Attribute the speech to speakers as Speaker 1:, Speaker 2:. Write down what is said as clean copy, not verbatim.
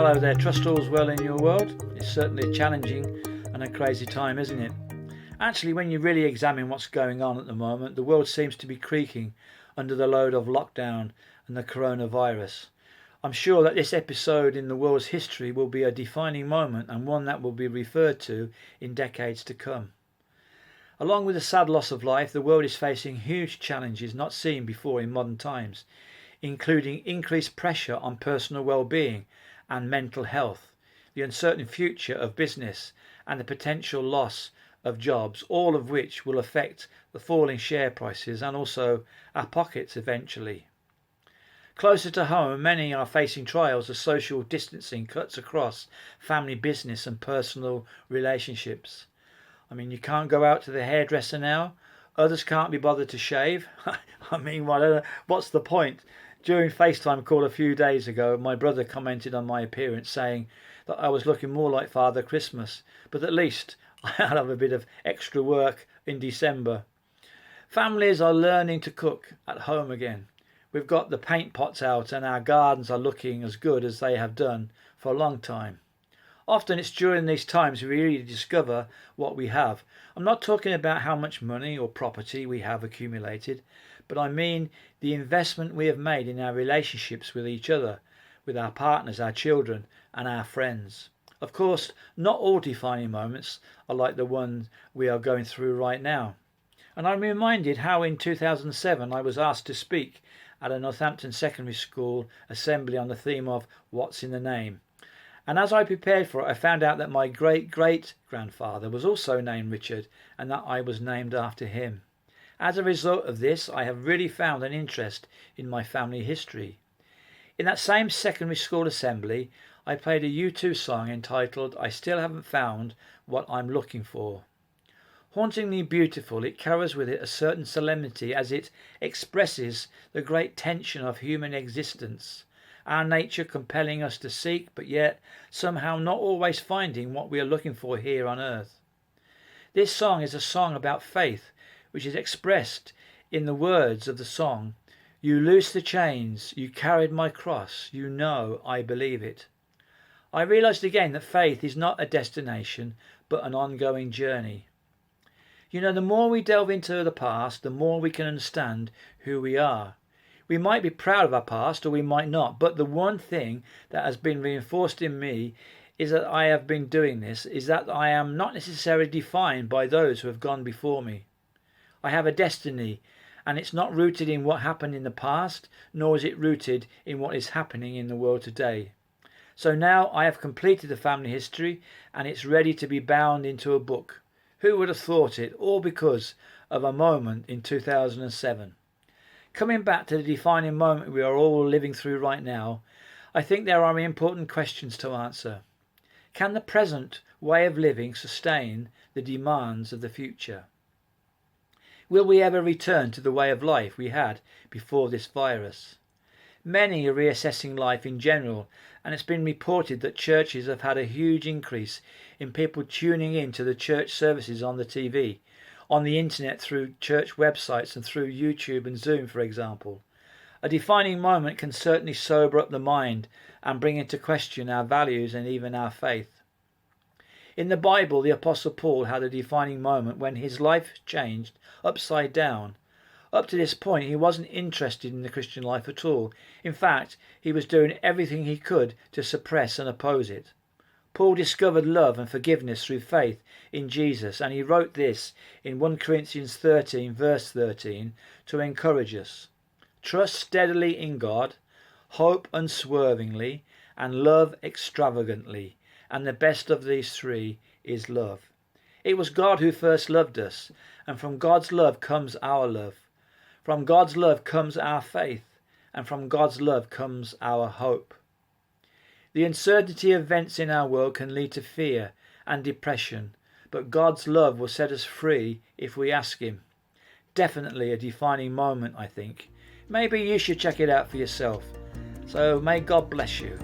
Speaker 1: Hello there, trust all's well in your world. It's certainly a challenging and a crazy time, isn't it? Actually, when you really examine what's going on at the moment, the world seems to be creaking under the load of lockdown and the coronavirus. I'm sure that this episode in the world's history will be a defining moment and one that will be referred to in decades to come. Along with the sad loss of life, the world is facing huge challenges not seen before in modern times, including increased pressure on personal well-being and mental health, the uncertain future of business, and the potential loss of jobs, all of which will affect the falling share prices and also our pockets eventually. Closer to home, many are facing trials as social distancing cuts across family, business and personal relationships. I mean, you can't go out to the hairdresser now. Others can't be bothered to shave. What's the point? During FaceTime call a few days ago, my brother commented on my appearance, saying that I was looking more like Father Christmas, but at least I'll have a bit of extra work in December. Families are learning to cook at home again. We've got the paint pots out and our gardens are looking as good as they have done for a long time. Often it's during these times we really discover what we have. I'm not talking about how much money or property we have accumulated, but I mean the investment we have made in our relationships with each other, with our partners, our children and our friends. Of course, not all defining moments are like the one we are going through right now. And I'm reminded how in 2007 I was asked to speak at a Northampton secondary school assembly on the theme of What's in the Name. And as I prepared for it, I found out that my great-great-grandfather was also named Richard and that I was named after him. As a result of this, I have really found an interest in my family history. In that same secondary school assembly, I played a U2 song entitled I Still Haven't Found What I'm Looking For. Hauntingly beautiful, it carries with it a certain solemnity as it expresses the great tension of human existence, our nature compelling us to seek, but yet somehow not always finding what we are looking for here on earth. This song is a song about faith, which is expressed in the words of the song, "You loosed the chains, you carried my cross, you know I believe it." I realised again that faith is not a destination, but an ongoing journey. You know, the more we delve into the past, the more we can understand who we are. We might be proud of our past or we might not, but the one thing that has been reinforced in me is that I have been doing this, is that I am not necessarily defined by those who have gone before me. I have a destiny, and it's not rooted in what happened in the past, nor is it rooted in what is happening in the world today. So now I have completed the family history and it's ready to be bound into a book. Who would have thought it, all because of a moment in 2007. Coming back to the defining moment we are all living through right now, I think there are important questions to answer. Can the present way of living sustain the demands of the future? Will we ever return to the way of life we had before this virus? Many are reassessing life in general, and it's been reported that churches have had a huge increase in people tuning in to the church services on the TV, on the internet through church websites and through YouTube and Zoom, for example. A defining moment can certainly sober up the mind and bring into question our values and even our faith. In the Bible, the Apostle Paul had a defining moment when his life changed upside down. Up to this point, he wasn't interested in the Christian life at all. In fact, he was doing everything he could to suppress and oppose it. Paul discovered love and forgiveness through faith in Jesus, and he wrote this in 1 Corinthians 13, verse 13, to encourage us. Trust steadily in God, hope unswervingly, and love extravagantly, and the best of these three is love. It was God who first loved us, and from God's love comes our love. From God's love comes our faith, and from God's love comes our hope. The uncertainty of events in our world can lead to fear and depression, but God's love will set us free if we ask Him. Definitely a defining moment, I think. Maybe you should check it out for yourself. So may God bless you.